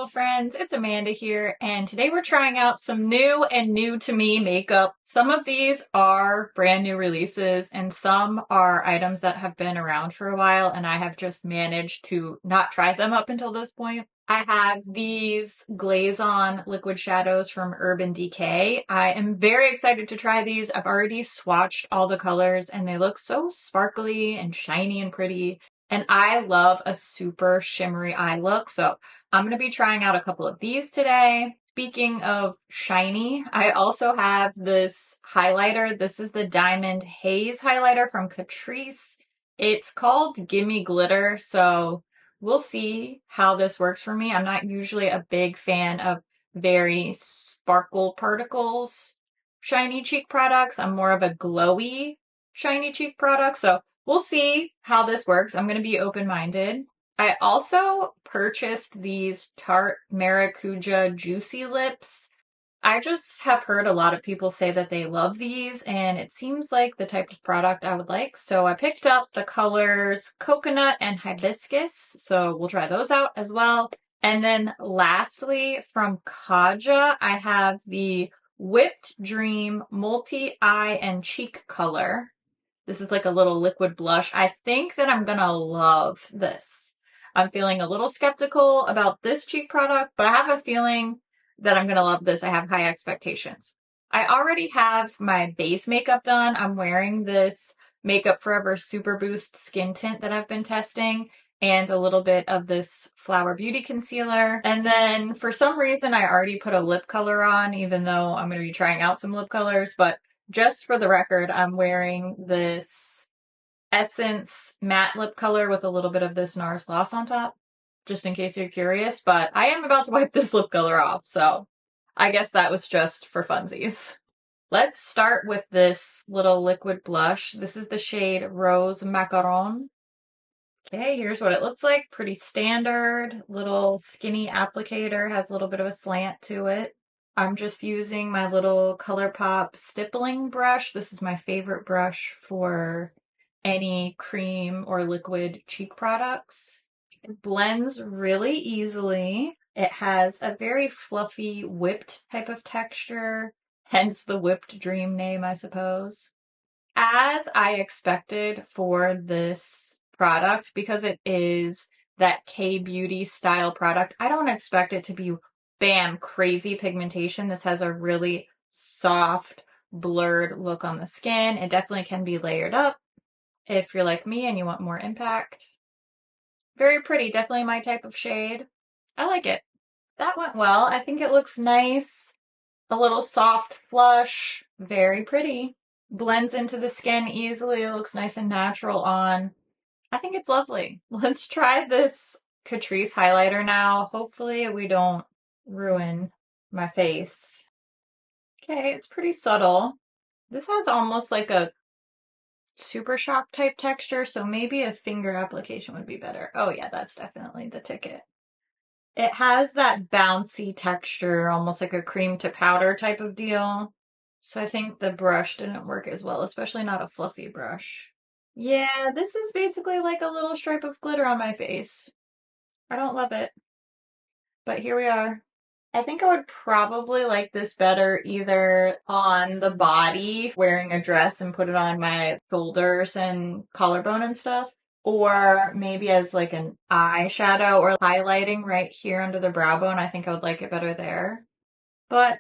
beautiful friends, it's Amanda here, and today we're trying out some new and new to me makeup. Some of these are brand new releases and some are items that have been around for a while and I have just managed to not try them up until this point. I have these Glaze On liquid shadows from Urban Decay. I am very excited to try these. I've already swatched all the colors and they look so sparkly and shiny and pretty. And I love a super shimmery eye look, so I'm going to be trying out a couple of these today. Speaking of shiny, I also have this highlighter. This is the Diamond Haze highlighter from Catrice. It's called Gimme Glitter, so we'll see how this works for me. I'm not usually a big fan of very sparkle particles shiny cheek products. I'm more of a glowy shiny cheek product, so we'll see how this works. I'm going to be open-minded. I also purchased these Tarte Maracuja Juicy Lips. I just have heard a lot of people say that they love these, and it seems like the type of product I would like. So I picked up the colors Coconut and Hibiscus, so we'll try those out as well. And then lastly, from Kaja, I have the Whipped Dream Multi-Eye and Cheek Color. This is like a little liquid blush. I think that I'm gonna love this. I'm feeling a little skeptical about this cheek product, but I have a feeling that I'm gonna love this. I have high expectations. I already have my base makeup done. I'm wearing this Makeup Forever Super Boost Skin Tint that I've been testing and a little bit of this Flower Beauty Concealer. And then for some reason, I already put a lip color on, even though I'm gonna be trying out some lip colors, but just for the record, I'm wearing this Essence matte lip color with a little bit of this NARS gloss on top, just in case you're curious, but I am about to wipe this lip color off, so I guess that was just for funsies. Let's start with this little liquid blush. This is the shade Rose Macaron. Okay, here's what it looks like. Pretty standard, little skinny applicator, has a little bit of a slant to it. I'm just using my little ColourPop stippling brush. This is my favorite brush for any cream or liquid cheek products. It blends really easily. It has a very fluffy, whipped type of texture, hence the Whipped Dream name, I suppose. As I expected for this product, because it is that K-beauty style product, I don't expect it to be bam, crazy pigmentation. This has a really soft, blurred look on the skin. It definitely can be layered up if you're like me and you want more impact. Very pretty, definitely my type of shade. I like it. That went well. I think it looks nice. A little soft flush, very pretty. Blends into the skin easily. It looks nice and natural on. I think it's lovely. Let's try this Catrice highlighter now. Hopefully we don't ruin my face. Okay, it's pretty subtle. This has almost like a Super Shock type texture, so maybe a finger application would be better. Oh yeah, that's definitely the ticket. It has that bouncy texture, almost like a cream to powder type of deal. So I think the brush didn't work as well, especially not a fluffy brush. Yeah, this is basically like a little stripe of glitter on my face. I don't love it. But here we are. I think I would probably like this better either on the body, wearing a dress and put it on my shoulders and collarbone and stuff, or maybe as like an eyeshadow or highlighting right here under the brow bone. I think I would like it better there. But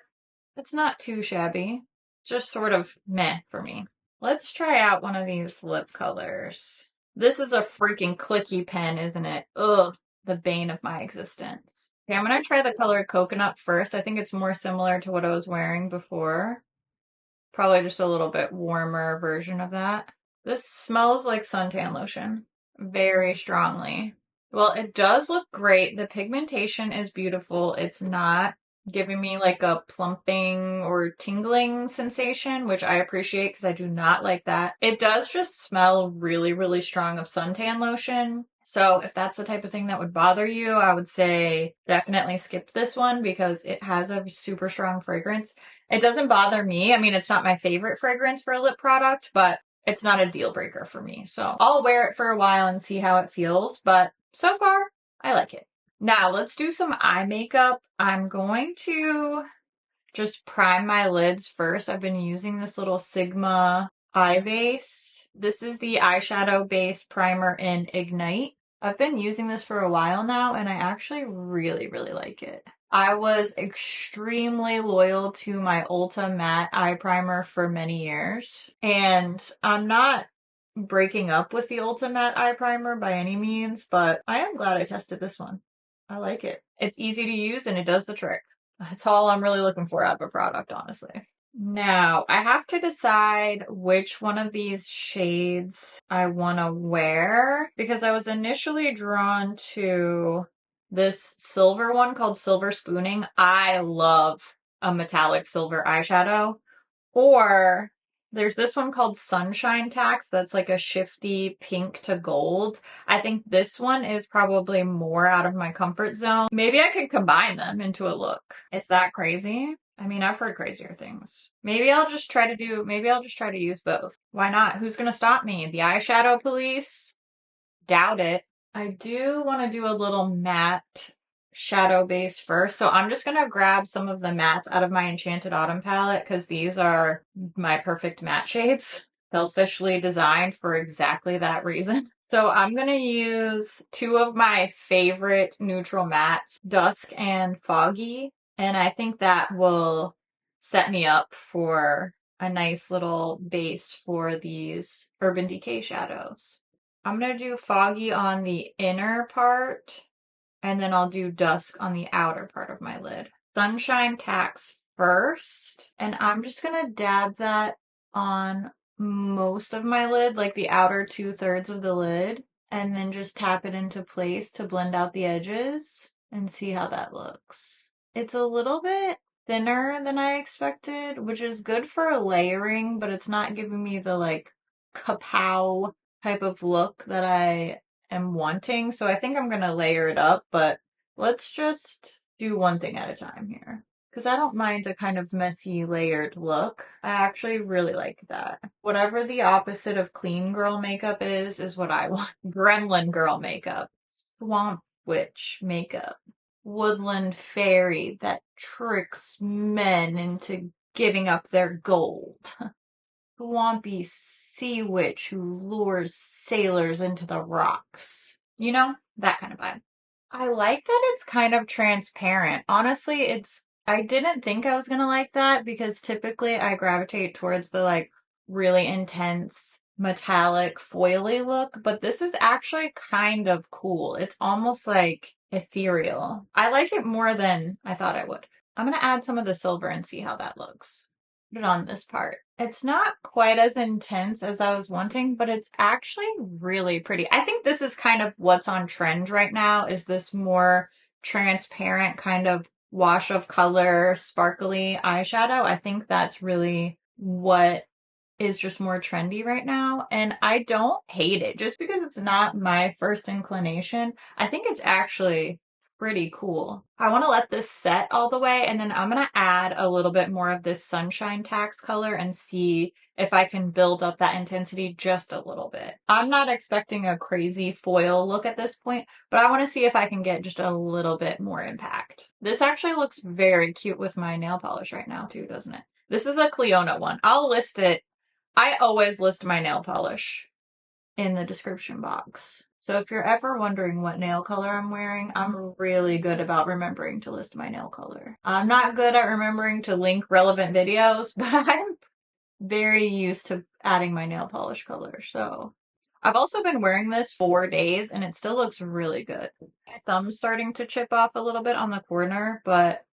it's not too shabby. Just sort of meh for me. Let's try out one of these lip colors. This is a freaking clicky pen, isn't it? Ugh, the bane of my existence. Okay, I'm gonna try the color Coconut first. I think it's more similar to what I was wearing before. Probably just a little bit warmer version of that. This smells like suntan lotion very strongly. Well, it does look great. The pigmentation is beautiful. It's not giving me like a plumping or tingling sensation, which I appreciate because I do not like that. It does just smell really, really strong of suntan lotion. So if that's the type of thing that would bother you, I would say definitely skip this one because it has a super strong fragrance. It doesn't bother me. I mean, it's not my favorite fragrance for a lip product, but it's not a deal breaker for me. So I'll wear it for a while and see how it feels. But so far, I like it. Now let's do some eye makeup. I'm going to just prime my lids first. I've been using this little Sigma eye base. This is the eyeshadow base primer in Ignite. I've been using this for a while now and I actually really, really like it. I was extremely loyal to my Ulta matte eye primer for many years, and I'm not breaking up with the Ulta matte eye primer by any means, but I am glad I tested this one. I like it. It's easy to use and it does the trick. That's all I'm really looking for out of a product, honestly. Now, I have to decide which one of these shades I want to wear because I was initially drawn to this silver one called Silver Spooning. I love a metallic silver eyeshadow. Or there's this one called Sunshine Tax that's like a shifty pink to gold. I think this one is probably more out of my comfort zone. Maybe I could combine them into a look. Is that crazy? I mean, I've heard crazier things. Maybe I'll just try to use both. Why not? Who's gonna stop me? The eyeshadow police? Doubt it. I do want to do a little matte shadow base first. So I'm just going to grab some of the mattes out of my Enchanted Autumn palette because these are my perfect matte shades. Selfishly designed for exactly that reason. So I'm going to use two of my favorite neutral mattes, Dusk and Foggy. And I think that will set me up for a nice little base for these Urban Decay shadows. I'm going to do Foggy on the inner part, and then I'll do Dusk on the outer part of my lid. Sunshine Tax first, and I'm just going to dab that on most of my lid, like the outer 2/3 of the lid, and then just tap it into place to blend out the edges and see how that looks. It's a little bit thinner than I expected, which is good for layering, but it's not giving me the like kapow type of look that I am wanting. So I think I'm going to layer it up, but let's just do one thing at a time here. Because I don't mind a kind of messy layered look. I actually really like that. Whatever the opposite of clean girl makeup is what I want. Gremlin girl makeup. Swamp witch makeup. Woodland fairy that tricks men into giving up their gold. Swampy sea witch who lures sailors into the rocks. You know, that kind of vibe. I like that it's kind of transparent. Honestly, I didn't think I was gonna like that because typically I gravitate towards the like really intense metallic foily look, but this is actually kind of cool. It's almost like ethereal. I like it more than I thought I would. I'm gonna add some of the silver and see how that looks. Put it on this part. It's not quite as intense as I was wanting, but it's actually really pretty. I think this is kind of what's on trend right now, is this more transparent kind of wash of color, sparkly eyeshadow. I think that's really what is just more trendy right now. And I don't hate it just because it's not my first inclination. I think it's actually pretty cool. I want to let this set all the way, and then I'm going to add a little bit more of this Sunshine Tax color and see if I can build up that intensity just a little bit. I'm not expecting a crazy foil look at this point, but I want to see if I can get just a little bit more impact. This actually looks very cute with my nail polish right now too, doesn't it? This is a Cleona one. I'll list it. I always list my nail polish in the description box. So if you're ever wondering what nail color I'm wearing, I'm really good about remembering to list my nail color. I'm not good at remembering to link relevant videos, but I'm very used to adding my nail polish color. So I've also been wearing this 4 days and it still looks really good. My thumb's starting to chip off a little bit on the corner, but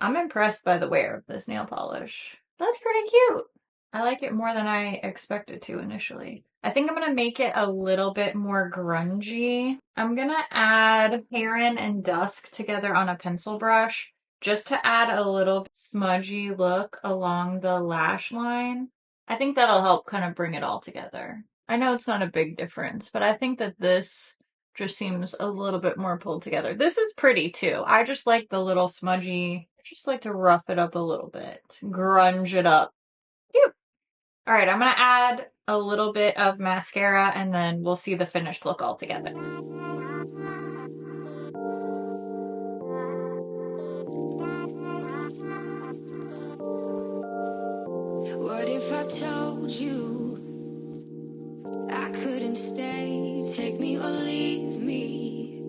I'm impressed by the wear of this nail polish. That's pretty cute. I like it more than I expected to initially. I think I'm going to make it a little bit more grungy. I'm going to add Heron and Dusk together on a pencil brush just to add a little smudgy look along the lash line. I think that'll help kind of bring it all together. I know it's not a big difference, but I think that this just seems a little bit more pulled together. This is pretty too. I just like the little smudgy, I just like to rough it up a little bit, grunge it up. Cute. All right, I'm going to add a little bit of mascara and then we'll see the finished look all together. I told you I couldn't stay? Take me or leave me.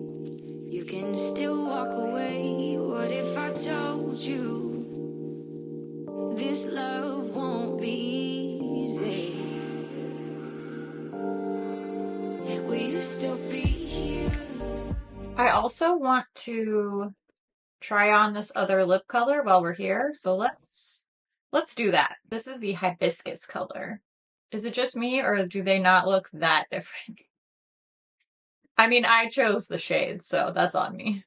You can still walk away. What if I told you this love won't be easy? Will you still be here? I also want to try on this other lip color while we're here, so let's do that. This is the hibiscus color. Is it just me, or do they not look that different? I mean, I chose the shade, so that's on me.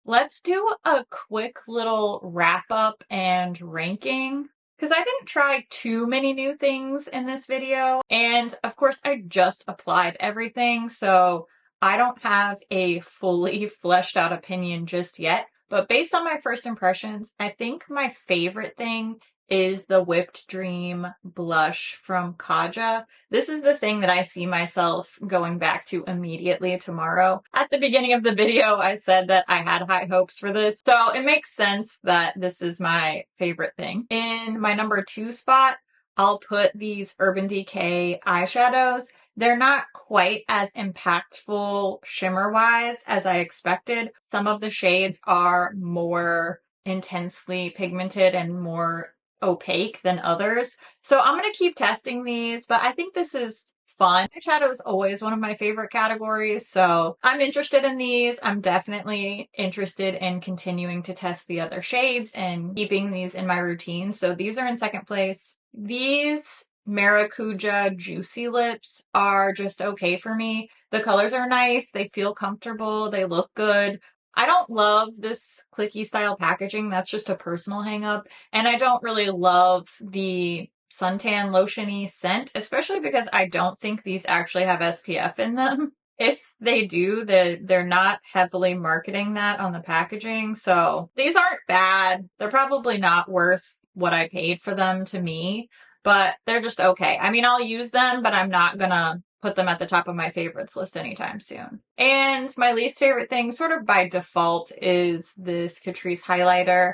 Let's do a quick little wrap up and ranking, because I didn't try too many new things in this video. And of course, I just applied everything, so I don't have a fully fleshed out opinion just yet. But based on my first impressions, I think my favorite thing is the Whipped Dream blush from Kaja. This is the thing that I see myself going back to immediately tomorrow. At the beginning of the video, I said that I had high hopes for this, so it makes sense that this is my favorite thing. In my number 2 spot, I'll put these Urban Decay eyeshadows. They're not quite as impactful shimmer-wise as I expected. Some of the shades are more intensely pigmented and more opaque than others. So I'm going to keep testing these, but I think this is fun. Eyeshadow is always one of my favorite categories, so I'm interested in these. I'm definitely interested in continuing to test the other shades and keeping these in my routine. So these are in second place. These Maracuja Juicy Lips are just okay for me. The colors are nice, they feel comfortable, they look good. I don't love this clicky style packaging, that's just a personal hang up. And I don't really love the suntan lotion-y scent, especially because I don't think these actually have SPF in them. If they do, they're not heavily marketing that on the packaging. So these aren't bad. They're probably not worth what I paid for them to me, but they're just okay. I mean, I'll use them, but I'm not gonna put them at the top of my favorites list anytime soon. And my least favorite thing, sort of by default, is this Catrice highlighter.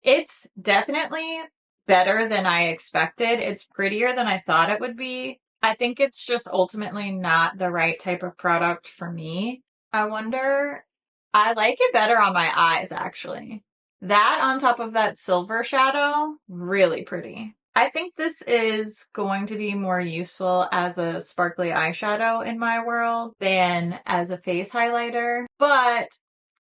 It's definitely better than I expected. It's prettier than I thought it would be. I think it's just ultimately not the right type of product for me. I wonder, I like it better on my eyes, actually. That on top of that silver shadow, really pretty. I think this is going to be more useful as a sparkly eyeshadow in my world than as a face highlighter, but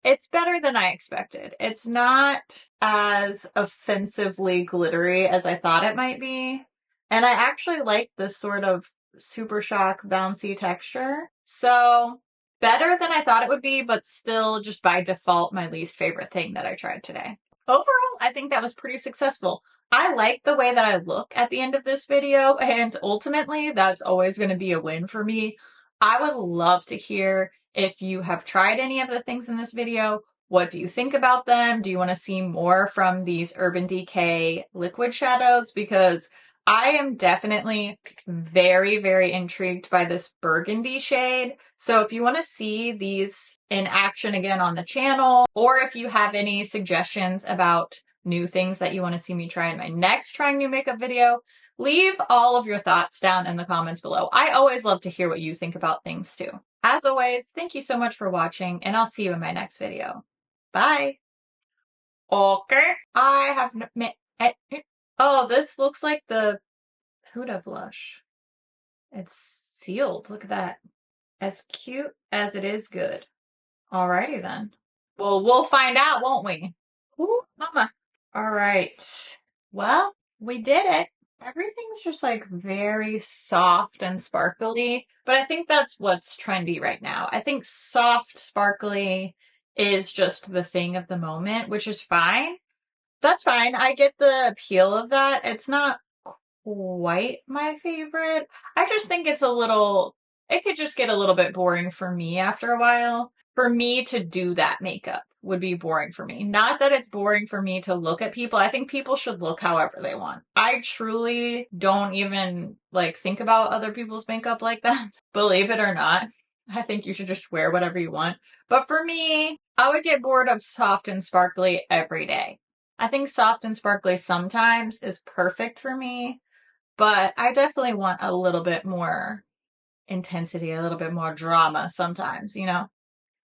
it's better than I expected. It's not as offensively glittery as I thought it might be, and I actually like this sort of Super Shock bouncy texture. So better than I thought it would be, but still just by default my least favorite thing that I tried today. Overall, I think that was pretty successful. I like the way that I look at the end of this video, and ultimately that's always going to be a win for me. I would love to hear if you have tried any of the things in this video. What do you think about them? Do you want to see more from these Urban Decay liquid shadows? Because I am definitely very, very intrigued by this burgundy shade. So if you want to see these in action again on the channel, or if you have any suggestions about new things that you want to see me try in my next trying new makeup video, leave all of your thoughts down in the comments below. I always love to hear what you think about things too. As always, thank you so much for watching, and I'll see you in my next video. Bye! Okay, I have oh, this looks like the Huda blush. It's sealed. Look at that. As cute as it is good. Alrighty then. Well, we'll find out, won't we? Ooh, mama. Alright. Well, we did it. Everything's just like very soft and sparkly, but I think that's what's trendy right now. I think soft, sparkly is just the thing of the moment, which is fine. That's fine. I get the appeal of that. It's not quite my favorite. I just think it's it could just get a little bit boring for me after a while. For me to do that makeup would be boring for me. Not that it's boring for me to look at people. I think people should look however they want. I truly don't even think about other people's makeup like that. Believe it or not. I think you should just wear whatever you want. But for me, I would get bored of soft and sparkly every day. I think soft and sparkly sometimes is perfect for me, But I definitely want a little bit more intensity, a little bit more drama sometimes, you know?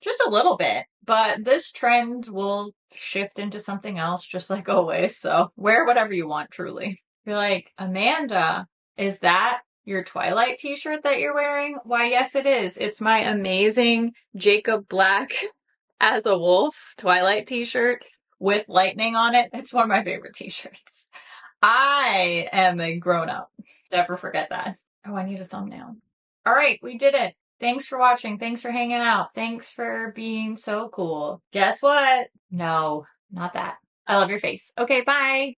Just a little bit. But this trend will shift into something else, just like always. So wear whatever you want, truly. You're like, Amanda, is that your Twilight t-shirt that you're wearing? Why, yes, it is. It's my amazing Jacob Black as a wolf Twilight t-shirt with lightning on it. It's one of my favorite t-shirts. I am a grown up. Never forget that. Oh, I need a thumbnail. All right, we did it. Thanks for watching. Thanks for hanging out. Thanks for being so cool. Guess what? No, not that. I love your face. Okay, bye.